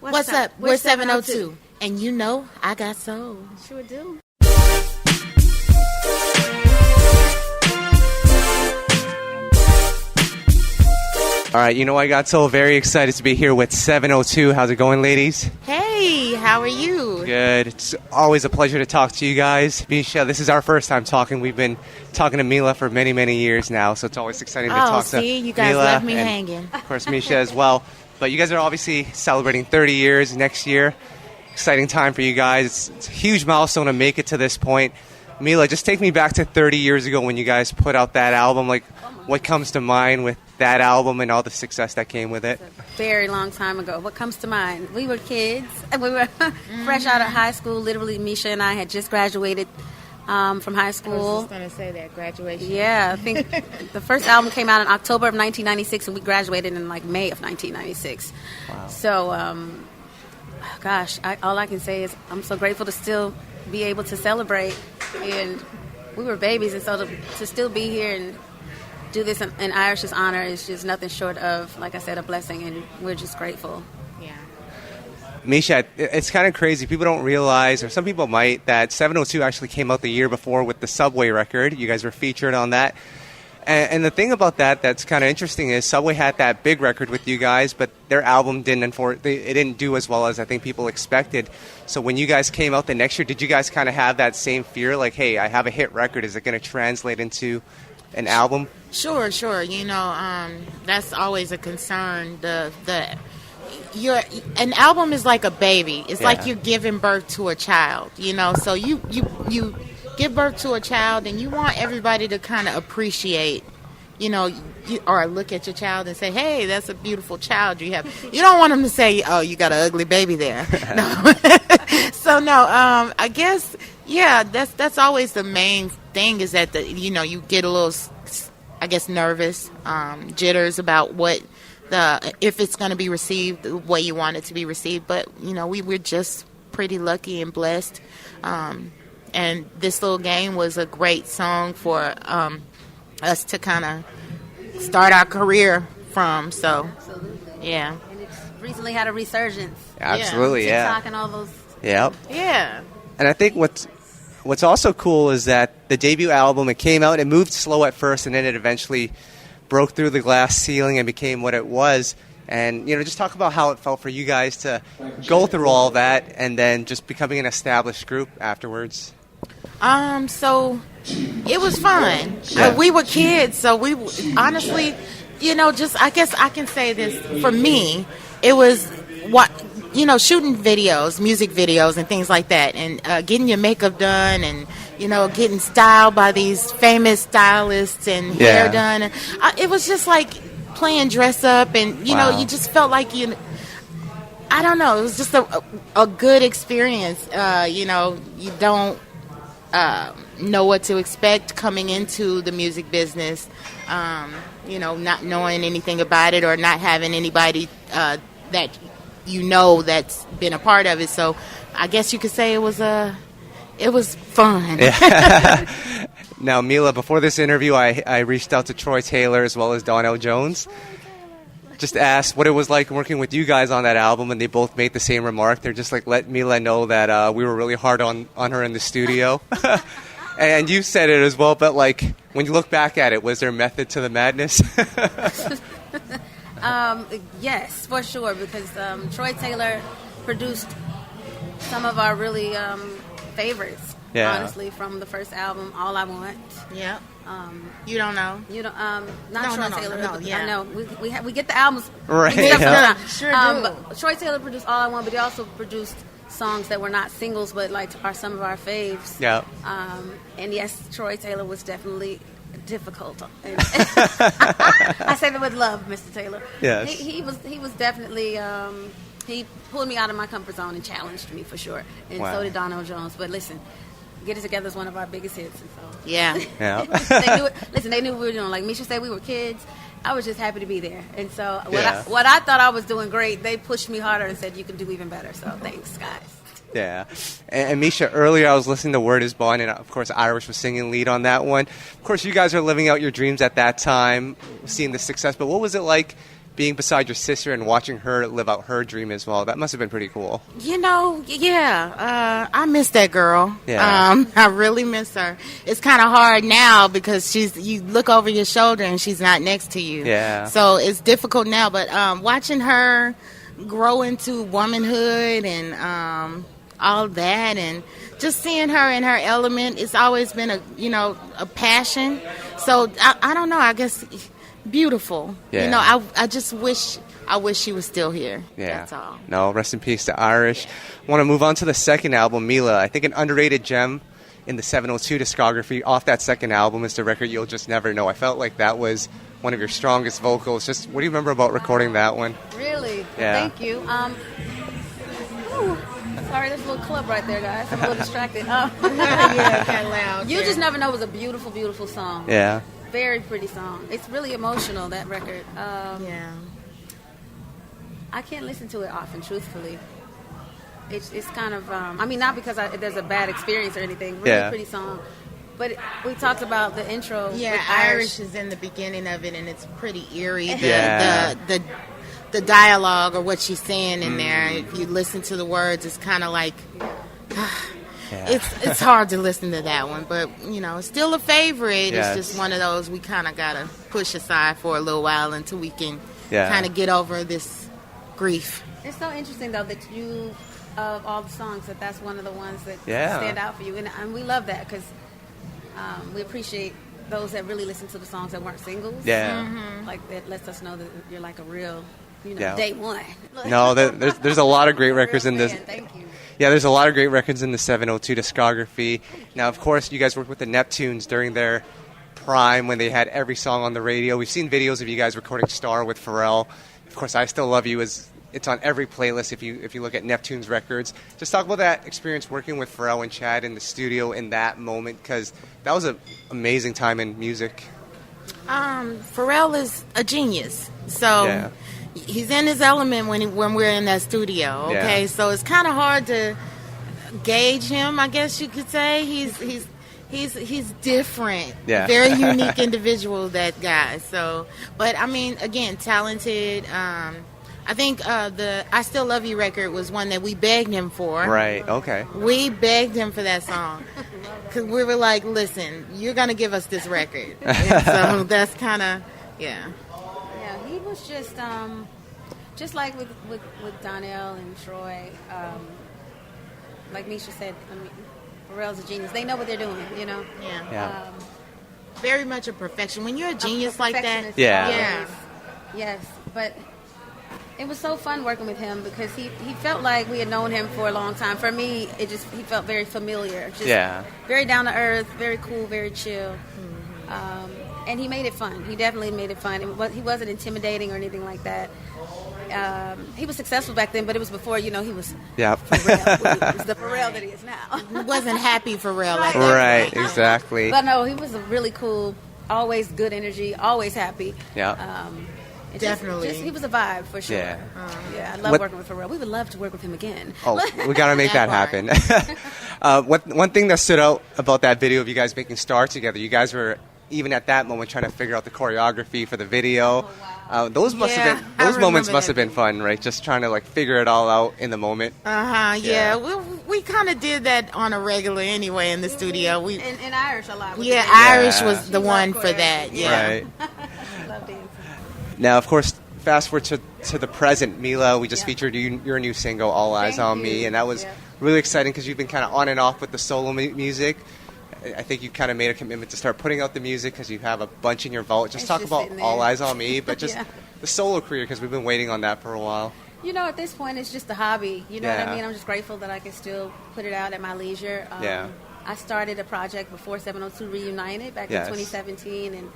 What's up? We're 702. And you know I got soul. Sure do. All right, you know I got so very excited to be here with 702. How's it going, ladies? Hey, how are you? Good. It's always a pleasure to talk to you guys. Misha, this is our first time talking. We've been talking to Mila for many, many years now, so it's always exciting to talk to see, you guys Mila left me and, hanging. of course, Misha as well. But you guys are obviously celebrating 30 years next year. Exciting time for you guys. It's a huge milestone to make it to this point. Mila, just take me back to 30 years ago when you guys put out that album. Like, what comes to mind with that album and all the success that came with it? A very long time ago. What comes to mind? We were kids. We were fresh out of high school. Literally, Misha and I had just graduated from high school. I was just going to say that, graduation. Yeah, I think the first album came out in October of 1996, and we graduated in like May of 1996. Wow. So, gosh, all I can say is I'm so grateful to still be able to celebrate. And we were babies, and so to still be here and do this in Irish's honor is just nothing short of, like I said, a blessing, and we're just grateful. Yeah. Misha, it's kind of crazy. People don't realize, or some people might, that 702 actually came out the year before with the Subway record. You guys were featured on that. And the thing about that that's kind of interesting is Subway had that big record with you guys, but their album it didn't do as well as I think people expected. So when you guys came out the next year, did you guys kind of have that same fear? Like, hey, I have a hit record. Is it going to translate into an album? Sure. You know, that's always a concern. An album is like a baby. It's like you're giving birth to a child, you know. So you give birth to a child, and you want everybody to kind of appreciate, you know, or look at your child and say, hey, that's a beautiful child you have. You don't want them to say, oh, you got an ugly baby there. No. So, no, I guess, yeah, that's always the main thing is that, you get a little, I guess, nervous, jitters about if it's going to be received the way you want it to be received. But, we're just pretty lucky and blessed. And This Little Game was a great song for us to kind of start our career from. So, Absolutely. Yeah. And it's recently had a resurgence. Absolutely, yeah. TikTok and all those. Yep. Yeah. And I think what's also cool is that the debut album, it came out, it moved slow at first, and then it eventually broke through the glass ceiling and became what it was. And, just talk about how it felt for you guys to go through all that and then just becoming an established group afterwards. So it was fun. Yeah. We were kids, so we honestly, I guess I can say this for me, it was shooting videos, music videos and things like that, and getting your makeup done and, getting styled by these famous stylists and hair done. And, it was just like playing dress up and, you just felt like I don't know, it was just a good experience. You don't know what to expect coming into the music business, not knowing anything about it or not having anybody that that's been a part of it. So I guess you could say it was fun. Yeah. Now, Mila, before this interview, I reached out to Troy Taylor as well as Donnell Jones. Just asked what it was like working with you guys on that album, and they both made the same remark. They're just like, let Mila know that we were really hard on her in the studio. And you said it as well, but like when you look back at it, was there method to the madness? Yes, for sure, because Troy Taylor produced some of our really favorites, honestly, from the first album, All I Want. Yeah. You don't know? You don't. Not No, Troy Taylor. no, yeah. I know. We get the albums. Right. We get Yeah. Sure do. But Troy Taylor produced All I Want, but he also produced songs that were not singles, but like are some of our faves. Yeah. And yes, Troy Taylor was definitely difficult. I say that with love, Mr. Taylor. Yes. He was definitely. He pulled me out of my comfort zone and challenged me for sure, and Wow. so did Donnell Jones. But listen, Get It Together is one of our biggest hits, and so Yeah. Yeah. they knew it. Listen, they knew what we were doing. Like Misha said, we were kids. I was just happy to be there, and so what I thought I was doing great, they pushed me harder and said you can do even better. So thanks, guys. Yeah. And Misha, earlier I was listening to Word Is Bond, and of course Irish was singing lead on that one. Of course, you guys are living out your dreams at that time, seeing the success. But what was it like being beside your sister and watching her live out her dream as well. That must have been pretty cool. I miss that girl. Yeah. I really miss her. It's kind of hard now because you look over your shoulder and she's not next to you. Yeah. So it's difficult now, but watching her grow into womanhood and all that, and just seeing her in her element, it's always been a passion. So I don't know, I guess beautiful. Yeah. I just wish she was still here. Yeah. That's all. No, rest in peace to Irish. Want to move on to the second album, Mila. I think an underrated gem in the 702 discography. Off that second album is the record You'll Just Never Know. I felt like that was one of your strongest vocals. Just what do you remember about recording that one? Really? Yeah. Thank you. Sorry, there's a little club right there, guys. I'm a little distracted. Yeah, kind of loud. You Just Never Know was a beautiful, beautiful song. Yeah. Very pretty song. It's really emotional, that record. Yeah. I can't listen to it often, truthfully. It's kind of, not because there's a bad experience or anything. Really pretty song. But we talked about the intro. Yeah, with Irish is in the beginning of it, and it's pretty eerie. Yeah. The dialogue or what she's saying in there, if you listen to the words, it's kind of like... It's hard to listen to that one, but it's still a favorite. Yes. It's just one of those we kind of gotta push aside for a little while until we can Yeah. kind of get over this grief. It's so interesting, though, that you, of all the songs, that's one of the ones that Yeah. stand out for you. And we love that because we appreciate those that really listen to the songs that weren't singles. Yeah. Like, that lets us know that you're like a real, Yeah. day one. No, there's a lot of great records in this. Thank you. Yeah, there's a lot of great records in the 702 discography. Now, of course, you guys worked with the Neptunes during their prime when they had every song on the radio. We've seen videos of you guys recording Star with Pharrell. Of course, I Still Love You it's on every playlist if you look at Neptune's records. Just talk about that experience working with Pharrell and Chad in the studio in that moment, because that was an amazing time in music. Pharrell is a genius. So Yeah. he's in his element when we're in that studio. Okay, Yeah. so it's kind of hard to gauge him. I guess you could say he's different. Yeah. Very unique individual, that guy. So, but I mean, again, talented. I think the I Still Love You record was one that we begged him for. Right, okay. We begged him for that song because we were like, listen, you're going to give us this record. And so that's kind of, yeah. Yeah, he was just like with Donnell and Troy. Like Misha said, Pharrell's a genius. They know what they're doing, Yeah. Yeah. Very much a perfection. When you're a genius like that. Perfectionist Yeah. always. Yeah. Yes, but it was so fun working with him because he felt like we had known him for a long time. For me, he felt very familiar. Just Yeah. very down to earth, very cool, very chill. And he made it fun. He definitely made it fun. He wasn't intimidating or anything like that. He was successful back then, but it was before, he was Yeah. Pharrell. He was the Pharrell that he is now. He wasn't happy for real like that. Right, exactly. But no, he was a really cool, always good energy, always happy. Yeah. Definitely. He was a vibe for sure. Yeah. Yeah, I love What- working with Pharrell. We would love to work with him again. Oh, we got to make that That happen. One thing that stood out about that video of you guys making Star together, you guys were, even at that moment, trying to figure out the choreography for the video. Those Yeah, I those moments remember must that have been fun, right? Just trying to figure it all out in the moment. Yeah. Yeah. We kind of did that on a regular anyway in the studio. We In Irish a lot. Yeah, Yeah. Irish was the She one loved for that. choreography. Yeah. Right. Love dancing. Now, of course, fast forward to the present, Mila. We just Yeah. featured your new single, All Eyes Thank on Me, you. and that was Yeah. really exciting because you've been kind of on and off with the solo music. I think you kind of made a commitment to start putting out the music because you have a bunch in your vault. Just It's talk just about sitting there. All Eyes on Me, but just Yeah. the solo career because we've been waiting on that for a while. At this point, it's just a hobby. You know what Yeah. I mean? I'm just grateful that I can still put it out at my leisure. Yeah. I started a project before 702 Reunited back Yes. in 2017 and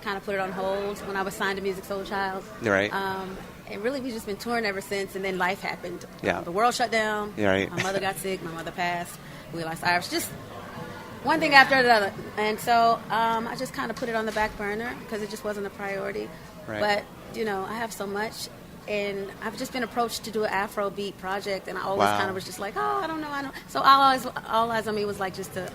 kind of put it on hold when I was signed to Music Soul Child. Right. And really, we've just been touring ever since, and then life happened. Yeah. The world shut down. Yeah, right. My mother got sick. My mother passed. We lost Irish. Just one thing after another. And so I just kind of put it on the back burner because it just wasn't a priority. Right. But, I have so much. And I've just been approached to do an Afrobeat project, and I always Wow. kind of was just like, oh, I don't know. So All Eyes on Me was like just a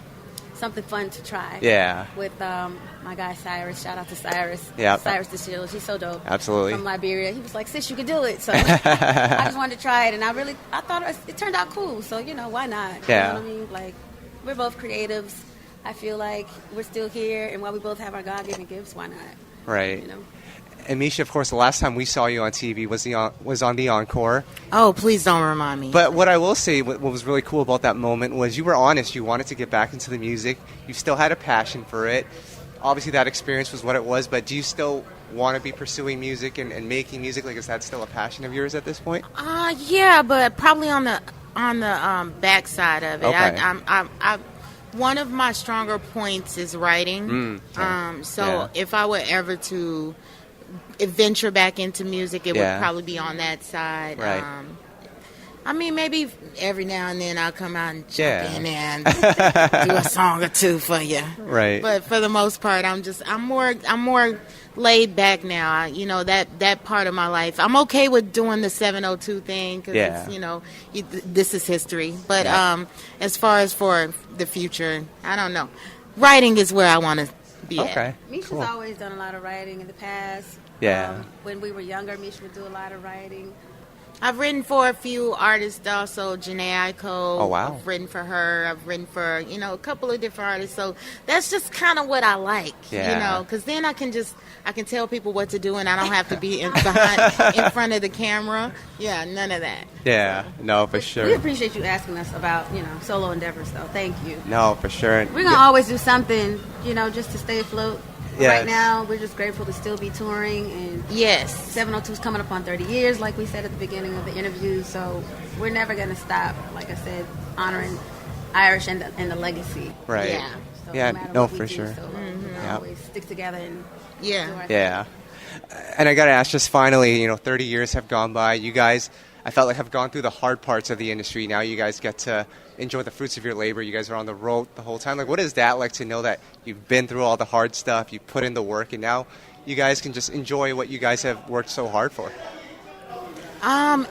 something fun to try. Yeah. With my guy Cyrus. Shout out to Cyrus. Yeah. Cyrus DeShields. He's so dope. Absolutely. From Liberia. He was like, sis, you can do it. So I just wanted to try it, and I thought it turned out cool. So, why not? Yeah. You know what I mean? Like, we're both creatives. I feel like we're still here, and while we both have our God-given gifts, why not? Right. And Misha, of course, the last time we saw you on TV was on the Encore. Oh, please don't remind me. But what I will say, what was really cool about that moment was you were honest. You wanted to get back into the music. You still had a passion for it. Obviously, that experience was what it was. But do you still want to be pursuing music and making music? Like, is that still a passion of yours at this point? Yeah, but probably on the backside of it. Okay. I one of my stronger points is writing. So if I were ever to venture back into music, it would probably be on that side. Right. I mean, maybe every now and then I'll come out and jump in and do a song or two for you. Right. But for the most part, I'm more laid back now. That part of my life. I'm okay with doing the 702 thing because this is history. But as far as for the future, I don't know. Writing is where I want to be at. Misha's Cool. always done a lot of writing in the past. Yeah. When we were younger, Misha would do a lot of writing. I've written for a few artists also, Janae Aiko. Oh, wow. I've written for her. I've written for, a couple of different artists. So that's just kind of what I like, because then I can tell people what to do and I don't have to be in front of the camera. Yeah, none of that. Yeah, no, for sure. We appreciate you asking us about, solo endeavors, though. Thank you. No, for sure. We're going to always do something, just to stay afloat. Yes. Right now, we're just grateful to still be touring. And Yes. 702 is coming up on 30 years, like we said at the beginning of the interview. So we're never going to stop, like I said, honoring Irish and the legacy. Right. Yeah. So Yeah, matter no, what we for do, sure. So always stick together and do our thing. Yeah. And I got to ask, just finally, 30 years have gone by. You guys, I felt like, have gone through the hard parts of the industry. Now you guys get to enjoy the fruits of your labor. You guys are on the road the whole time. Like, what is that like to know that you've been through all the hard stuff, you put in the work, and now you guys can just enjoy what you guys have worked so hard for?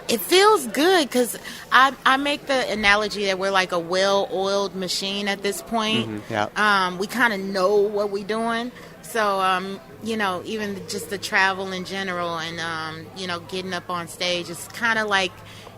It feels good because I make the analogy that we're like a well-oiled machine at this point. We kind of know what we're doing. So, even just the travel in general and, getting up on stage, it's kind of like,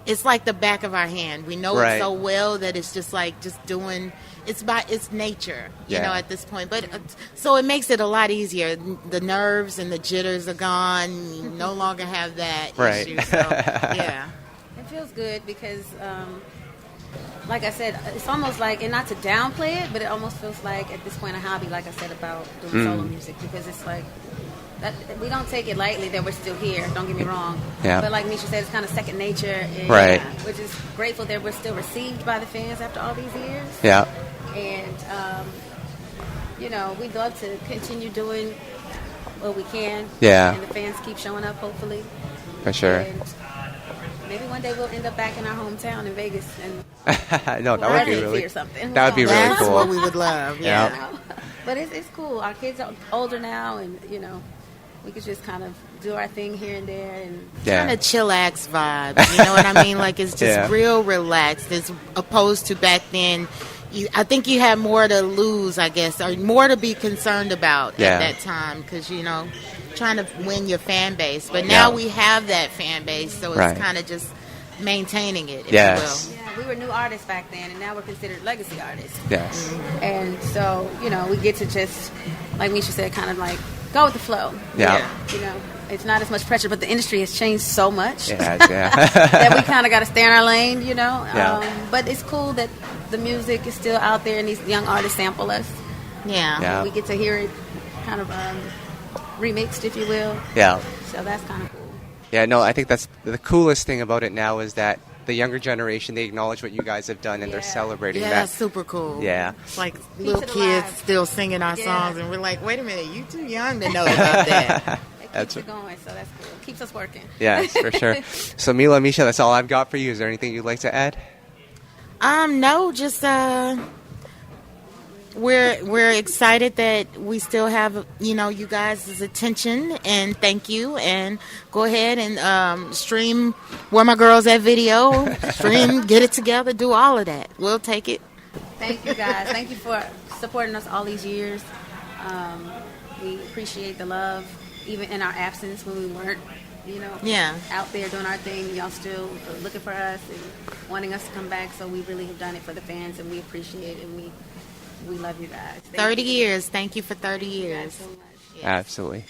it's like the back of our hand. We know it so well that it's just like doing, it's nature, at this point. But so it makes it a lot easier. The nerves and the jitters are gone. You no longer have that issue. So, yeah. It feels good because, like I said, it's almost like, and not to downplay it, but it almost feels like at this point a hobby, like I said, about doing solo music, because it's like, that we don't take it lightly that we're still here, don't get me wrong. Yeah. But like Misha said, it's kind of second nature. And, Right. We're just grateful that we're still received by the fans after all these years. Yeah. And, we'd love to continue doing what we can. Yeah. And the fans keep showing up, hopefully. For sure. And maybe one day we'll end up back in our hometown in Vegas. And No, that would be residency really, or something. that would be really That's cool. what we would love. Yeah. Yeah. But it's cool. Our kids are older now, and we could just kind of do our thing here and there. And Kind of chillax vibe, you know what I mean? Like, it's just real relaxed as opposed to back then. I think you had more to lose, I guess, or more to be concerned about at that time because, trying to win your fan base. But now we have that fan base, so it's kind of just maintaining it, if you will. Yeah, we were new artists back then, and now we're considered legacy artists. Yes. And so, we get to just, like Misha said, kind of like go with the flow. Yeah. It's not as much pressure, but the industry has changed so much Yeah. that we kind of got to stay in our lane, Yeah. But it's cool that the music is still out there and these young artists sample us. Yeah. We get to hear it kind of remixed, if you will. Yeah. So that's kind of cool. Yeah, no, I think that's the coolest thing about it now is that the younger generation, they acknowledge what you guys have done and they're celebrating Yeah, that. that's super cool. Yeah. It's like Keeps little it kids alive. still singing our Yeah. songs, and we're like, wait a minute, you too young to know about that. It That's keeps it going, so that's cool. Keeps us working. Yes, for sure. So, Mila, Misha, that's all I've got for you. Is there anything you'd like to add? No, just we're excited that we still have you guys' attention, and thank you. And go ahead and stream Where My Girls At video, stream, get it together, do all of that. We'll take it. Thank you, guys. Thank you for supporting us all these years. We appreciate the love, even in our absence when we weren't, out there doing our thing. Y'all still looking for us and wanting us to come back. So we really have done it for the fans, and we appreciate it. And we love you guys. Thank 30 you. years. Thank you for 30 years. So much. Absolutely.